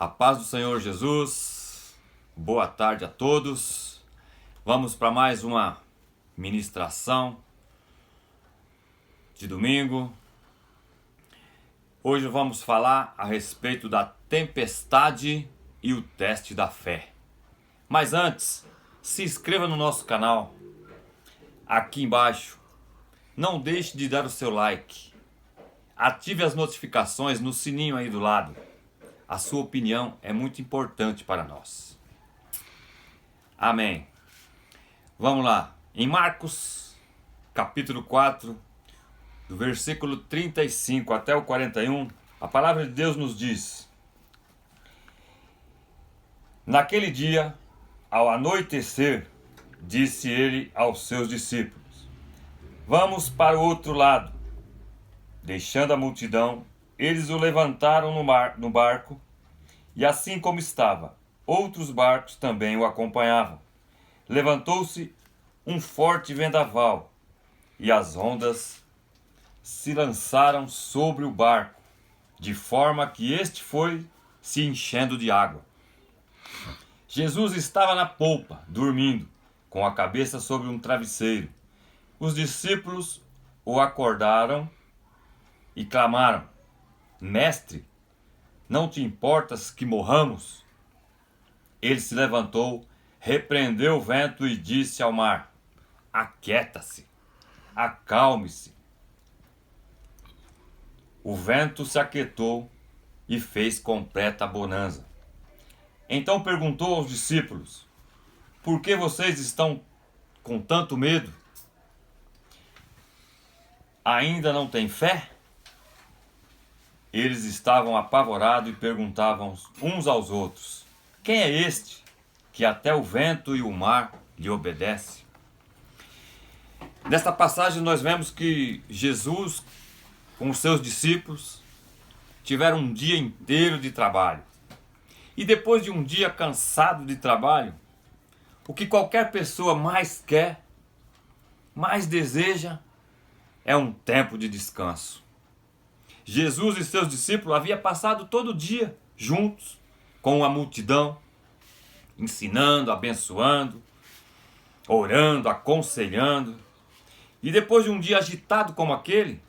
A paz do Senhor Jesus, boa tarde a todos. Vamos para mais uma ministração de domingo. Hoje vamos falar a respeito da tempestade e o teste da fé. Mas antes, se inscreva no nosso canal, aqui embaixo. Não deixe de dar o seu like. Ative as notificações no sininho aí do lado. A sua opinião é muito importante para nós. Amém. Vamos lá. Em Marcos, capítulo 4, do versículo 35 até o 41, a palavra de Deus nos diz: Naquele dia, ao anoitecer, disse ele aos seus discípulos: Vamos para o outro lado. Deixando a multidão, eles o levantaram no barco, e assim como estava, outros barcos também o acompanhavam. Levantou-se um forte vendaval, e as ondas se lançaram sobre o barco, de forma que este foi se enchendo de água. Jesus estava na polpa, dormindo, com a cabeça sobre um travesseiro. Os discípulos o acordaram e clamaram: Mestre, não te importas que morramos? Ele se levantou, repreendeu o vento e disse ao mar: Aquieta-se, acalme-se. O vento se aquietou e fez completa bonança. Então perguntou aos discípulos: Por que vocês estão com tanto medo? Ainda não têm fé? Eles estavam apavorados e perguntavam uns aos outros: Quem é este que até o vento e o mar lhe obedecem? Nesta passagem nós vemos que Jesus, com os seus discípulos, tiveram um dia inteiro de trabalho. E depois de um dia cansado de trabalho, o que qualquer pessoa mais quer, mais deseja, é um tempo de descanso. Jesus e seus discípulos haviam passado todo o dia juntos com a multidão, ensinando, abençoando, orando, aconselhando. E depois de um dia agitado como aquele,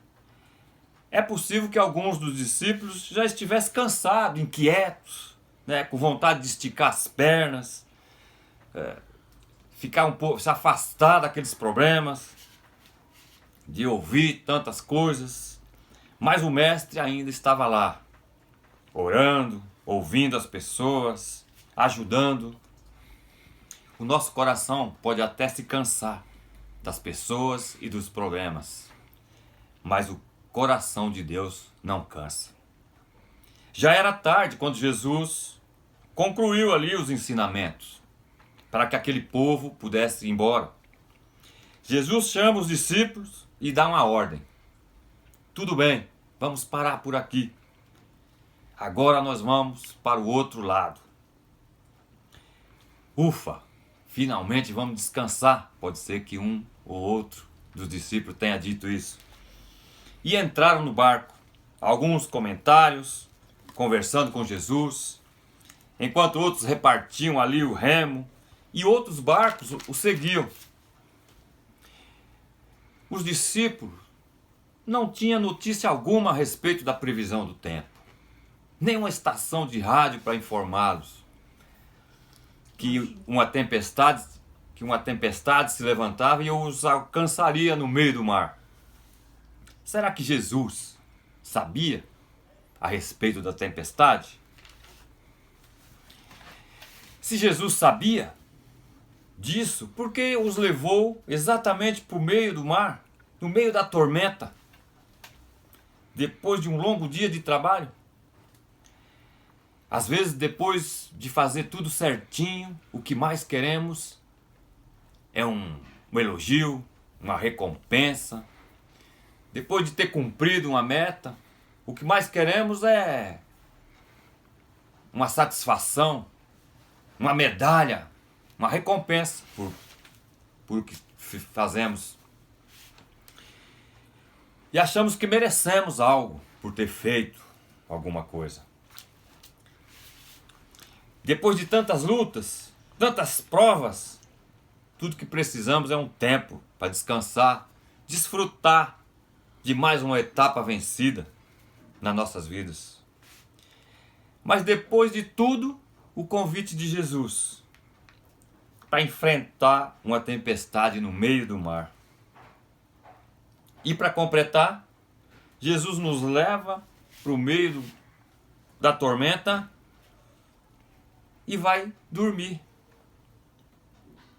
é possível que alguns dos discípulos já estivessem cansados, inquietos, com vontade de esticar as pernas, ficar um pouco, se afastar daqueles problemas, de ouvir tantas coisas. Mas o mestre ainda estava lá, orando, ouvindo as pessoas, ajudando. O nosso coração pode até se cansar das pessoas e dos problemas, mas o coração de Deus não cansa. Já era tarde quando Jesus concluiu ali os ensinamentos, para que aquele povo pudesse ir embora. Jesus chama os discípulos e dá uma ordem: Tudo bem, vamos parar por aqui. Agora nós vamos para o outro lado. Ufa, finalmente vamos descansar. Pode ser que um ou outro dos discípulos tenha dito isso. E entraram no barco. Alguns comentários, conversando com Jesus, enquanto outros repartiam ali o remo e outros barcos o seguiam. Os discípulos não tinham notícia alguma a respeito da previsão do tempo. Nenhuma estação de rádio para informá-los que uma tempestade se levantava e os alcançaria no meio do mar. Será que Jesus sabia a respeito da tempestade? Se Jesus sabia disso, por que os levou exatamente para o meio do mar, no meio da tormenta, depois de um longo dia de trabalho? Às vezes, depois de fazer tudo certinho, o que mais queremos é um elogio, uma recompensa. Depois de ter cumprido uma meta, o que mais queremos é uma satisfação, uma medalha, uma recompensa por o que fazemos. E achamos que merecemos algo por ter feito alguma coisa. Depois de tantas lutas, tantas provas, tudo que precisamos é um tempo para descansar, desfrutar de mais uma etapa vencida nas nossas vidas. Mas depois de tudo, o convite de Jesus para enfrentar uma tempestade no meio do mar. E para completar, Jesus nos leva para o meio da tormenta e vai dormir.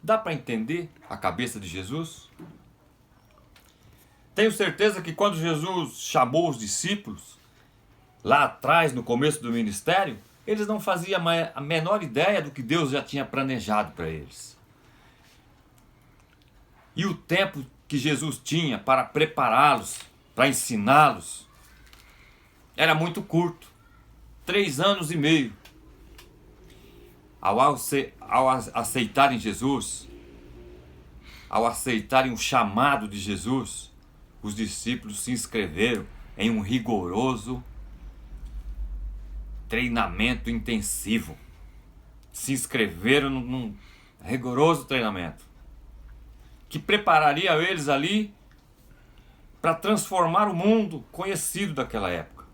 Dá para entender a cabeça de Jesus? Tenho certeza que quando Jesus chamou os discípulos, lá atrás, no começo do ministério, eles não faziam a menor ideia do que Deus já tinha planejado para eles. E o tempo que Jesus tinha para prepará-los, para ensiná-los, era muito curto. 3 anos e meio. Ao aceitarem Jesus, ao aceitarem o chamado de Jesus, os discípulos se inscreveram em um rigoroso treinamento intensivo. Se inscreveram num rigoroso treinamento que prepararia eles ali para transformar o mundo conhecido daquela época.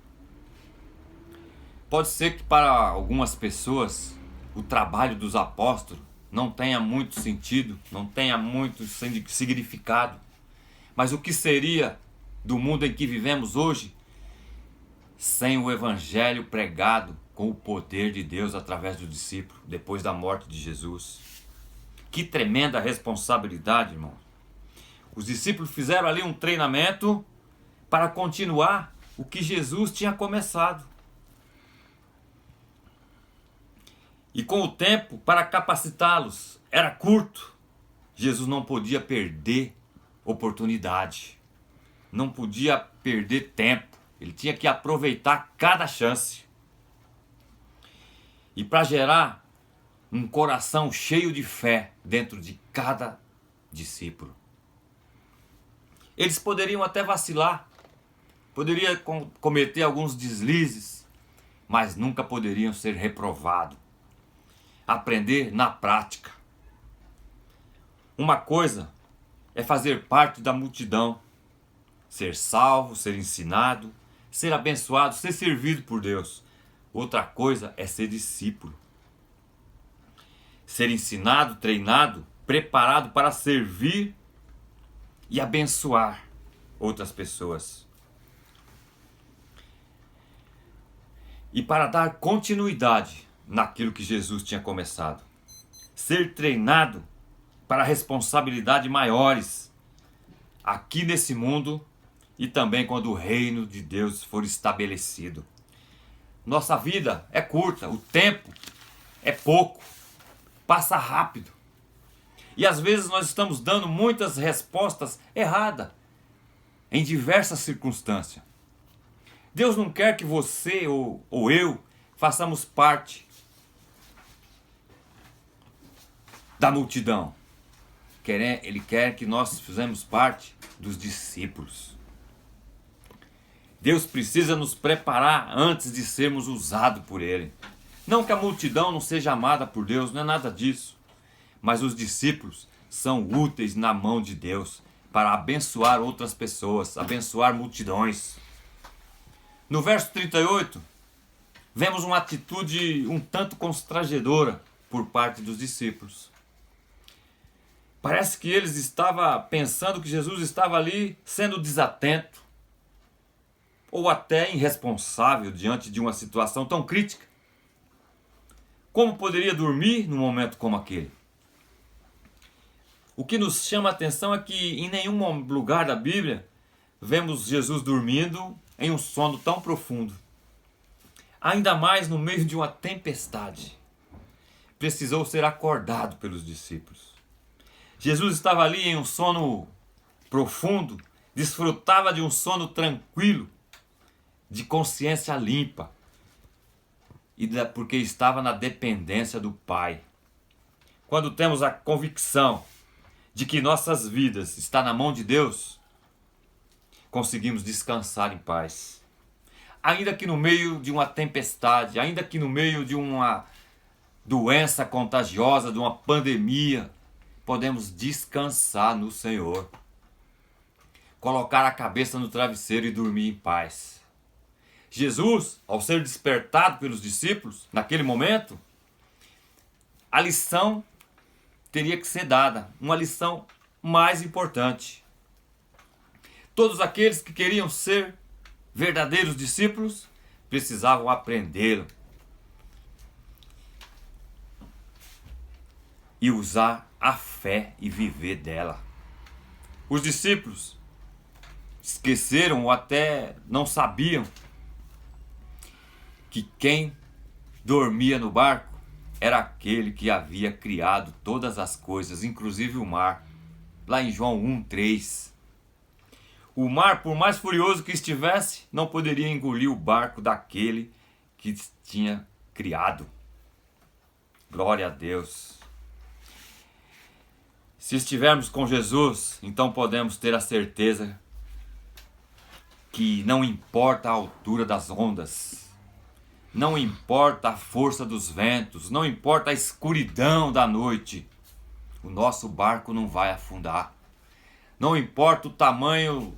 Pode ser que para algumas pessoas o trabalho dos apóstolos não tenha muito sentido, não tenha muito significado. Mas o que seria do mundo em que vivemos hoje sem o evangelho pregado com o poder de Deus através do discípulo, depois da morte de Jesus? Que tremenda responsabilidade, irmão. Os discípulos fizeram ali um treinamento para continuar o que Jesus tinha começado. E com o tempo para capacitá-los era curto. Jesus não podia perder oportunidade. Não podia perder tempo. Ele tinha que aproveitar cada chance. E para gerar um coração cheio de fé dentro de cada discípulo. Eles poderiam até vacilar, poderiam cometer alguns deslizes, mas nunca poderiam ser reprovados. Aprender na prática. Uma coisa é fazer parte da multidão, ser salvo, ser ensinado, ser abençoado, ser servido por Deus. Outra coisa é ser discípulo. Ser ensinado, treinado, preparado para servir e abençoar outras pessoas. E para dar continuidade naquilo que Jesus tinha começado. Ser treinado para responsabilidades maiores aqui nesse mundo e também quando o reino de Deus for estabelecido. Nossa vida é curta, o tempo é pouco, passa rápido. E às vezes nós estamos dando muitas respostas erradas em diversas circunstâncias. Deus não quer que você ou eu façamos parte da multidão. Ele quer que nós fizemos parte dos discípulos. Deus precisa nos preparar antes de sermos usados por Ele. Não que a multidão não seja amada por Deus, não é nada disso. Mas os discípulos são úteis na mão de Deus para abençoar outras pessoas, abençoar multidões. No verso 38, vemos uma atitude um tanto constrangedora por parte dos discípulos. Parece que eles estavam pensando que Jesus estava ali sendo desatento ou até irresponsável diante de uma situação tão crítica. Como poderia dormir num momento como aquele? O que nos chama a atenção é que em nenhum lugar da Bíblia vemos Jesus dormindo em um sono tão profundo. Ainda mais no meio de uma tempestade. Precisou ser acordado pelos discípulos. Jesus estava ali em um sono profundo, desfrutava de um sono tranquilo, de consciência limpa, porque estava na dependência do Pai. Quando temos a convicção de que nossas vidas estão na mão de Deus, conseguimos descansar em paz. Ainda que no meio de uma tempestade, ainda que no meio de doença contagiosa, de uma pandemia, podemos descansar no Senhor. Colocar a cabeça no travesseiro e dormir em paz. Jesus, ao ser despertado pelos discípulos, naquele momento, a lição teria que ser dada, uma lição mais importante. Todos aqueles que queriam ser verdadeiros discípulos precisavam aprendê-lo e usar a fé e viver dela. Os discípulos esqueceram ou até não sabiam que quem dormia no barco era aquele que havia criado todas as coisas, inclusive o mar. Lá em João 1:3. O mar, por mais furioso que estivesse, não poderia engolir o barco daquele que tinha criado. Glória a Deus. Se estivermos com Jesus, então podemos ter a certeza que não importa a altura das ondas, não importa a força dos ventos, não importa a escuridão da noite, o nosso barco não vai afundar. Não importa o tamanho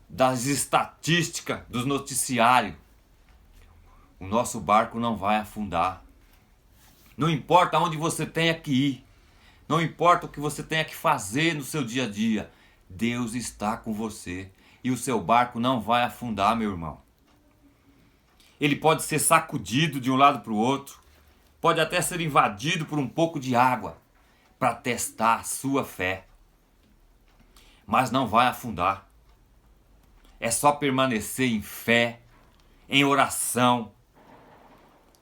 das estatísticas dos noticiários, o nosso barco não vai afundar. Não importa onde você tenha que ir, não importa o que você tenha que fazer no seu dia a dia, Deus está com você e o seu barco não vai afundar, meu irmão. Ele pode ser sacudido de um lado para o outro, pode até ser invadido por um pouco de água para testar a sua fé, mas não vai afundar. É só permanecer em fé, em oração.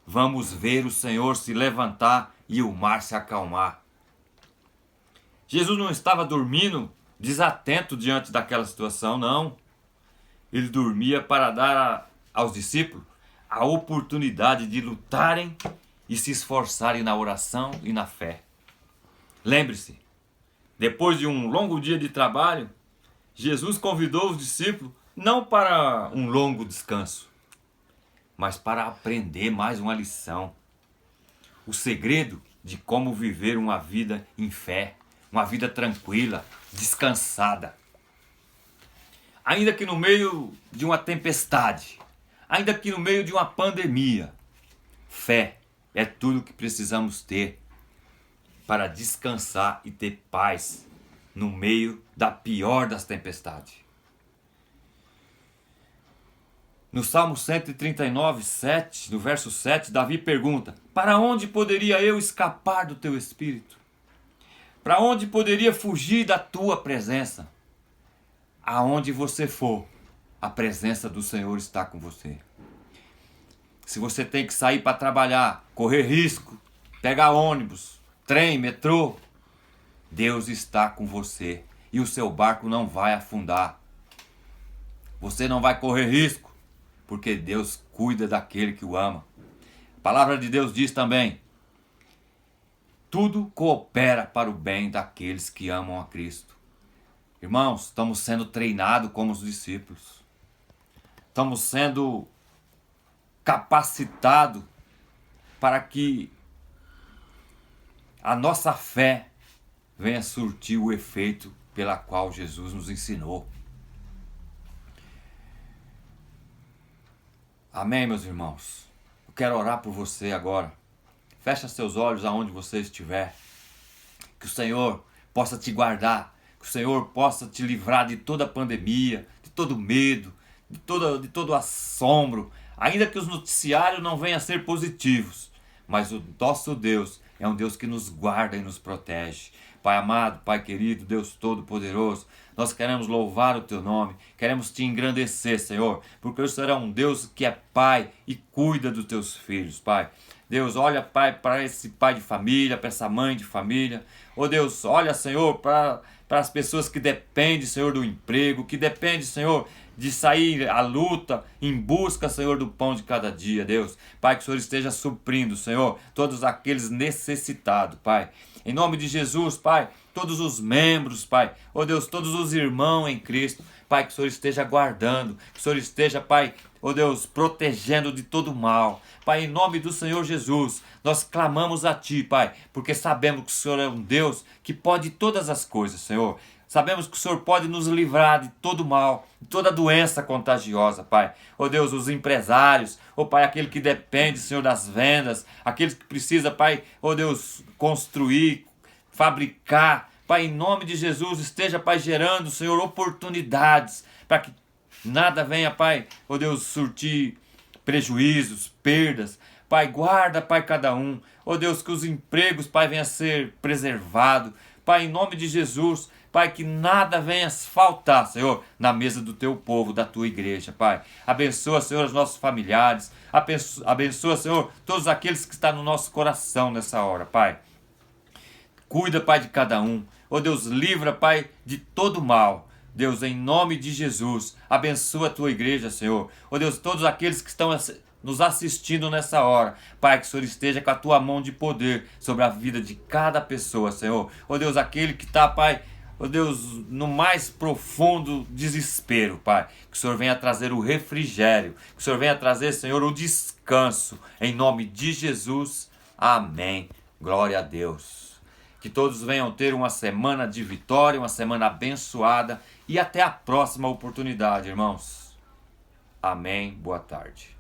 Vamos ver o Senhor se levantar e o mar se acalmar. Jesus não estava dormindo desatento diante daquela situação, não. Ele dormia para dar aos discípulos a oportunidade de lutarem e se esforçarem na oração e na fé. Lembre-se, depois de um longo dia de trabalho, Jesus convidou os discípulos não para um longo descanso, mas para aprender mais uma lição. O segredo de como viver uma vida em fé, uma vida tranquila, descansada. Ainda que no meio de uma tempestade, ainda que no meio de uma pandemia, fé é tudo que precisamos ter para descansar e ter paz no meio da pior das tempestades. No Salmo 139, 7, no verso 7, Davi pergunta: para onde poderia eu escapar do teu espírito? Para onde poderia fugir da tua presença? Aonde você for, a presença do Senhor está com você. Se você tem que sair para trabalhar, correr risco, pegar ônibus, trem, metrô, Deus está com você e o seu barco não vai afundar. Você não vai correr risco, porque Deus cuida daquele que o ama. A palavra de Deus diz também: tudo coopera para o bem daqueles que amam a Cristo. Irmãos, estamos sendo treinados como os discípulos. Estamos sendo capacitados para que a nossa fé venha surtir o efeito pela qual Jesus nos ensinou. Amém, meus irmãos? Eu quero orar por você agora. Fecha seus olhos aonde você estiver. Que o Senhor possa te guardar. Que o Senhor possa te livrar de toda a pandemia, de todo medo, de todo assombro. Ainda que os noticiários não venham a ser positivos. Mas o nosso Deus é um Deus que nos guarda e nos protege. Pai amado, Pai querido, Deus todo-poderoso, nós queremos louvar o Teu nome, queremos Te engrandecer, Senhor, porque o Senhor é um Deus que é Pai e cuida dos Teus filhos, Pai. Deus, olha, Pai, para esse pai de família, para essa mãe de família. Oh Deus, olha, Senhor, para as pessoas que dependem, Senhor, do emprego, que dependem, Senhor, de sair à luta em busca, Senhor, do pão de cada dia, Deus. Pai, que o Senhor esteja suprindo, Senhor, todos aqueles necessitados, Pai. Em nome de Jesus, Pai, todos os membros, Pai, oh Deus, todos os irmãos em Cristo, Pai, que o Senhor esteja guardando, que o Senhor esteja, Pai, ó Deus, protegendo de todo mal. Pai, em nome do Senhor Jesus, nós clamamos a Ti, Pai, porque sabemos que o Senhor é um Deus que pode todas as coisas, Senhor. Sabemos que o Senhor pode nos livrar de todo mal, de toda doença contagiosa, Pai. Ó Deus, os empresários, ó Pai, aquele que depende, Senhor, das vendas, aqueles que precisa, Pai, ó Deus, construir, fabricar. Pai, em nome de Jesus, esteja, Pai, gerando, Senhor, oportunidades para que nada venha, Pai, ó Deus, surtir prejuízos, perdas. Pai, guarda, Pai, cada um. Ó Deus, que os empregos, Pai, venham a ser preservados. Pai, em nome de Jesus, Pai, que nada venha faltar, Senhor, na mesa do Teu povo, da Tua igreja, Pai. Abençoa, Senhor, os nossos familiares. Abençoa, Senhor, todos aqueles que estão no nosso coração nessa hora, Pai. Cuida, Pai, de cada um. Ó Deus, livra, Pai, de todo mal. Deus, em nome de Jesus, abençoa a Tua igreja, Senhor. Ó Deus, todos aqueles que estão nos assistindo nessa hora, Pai, que o Senhor esteja com a Tua mão de poder sobre a vida de cada pessoa, Senhor. Ó Deus, aquele que está, Pai, ó Deus, no mais profundo desespero, Pai, que o Senhor venha trazer o refrigério, que o Senhor venha trazer, Senhor, o descanso, em nome de Jesus, amém, glória a Deus. Que todos venham ter uma semana de vitória, uma semana abençoada e até a próxima oportunidade, irmãos. Amém, boa tarde.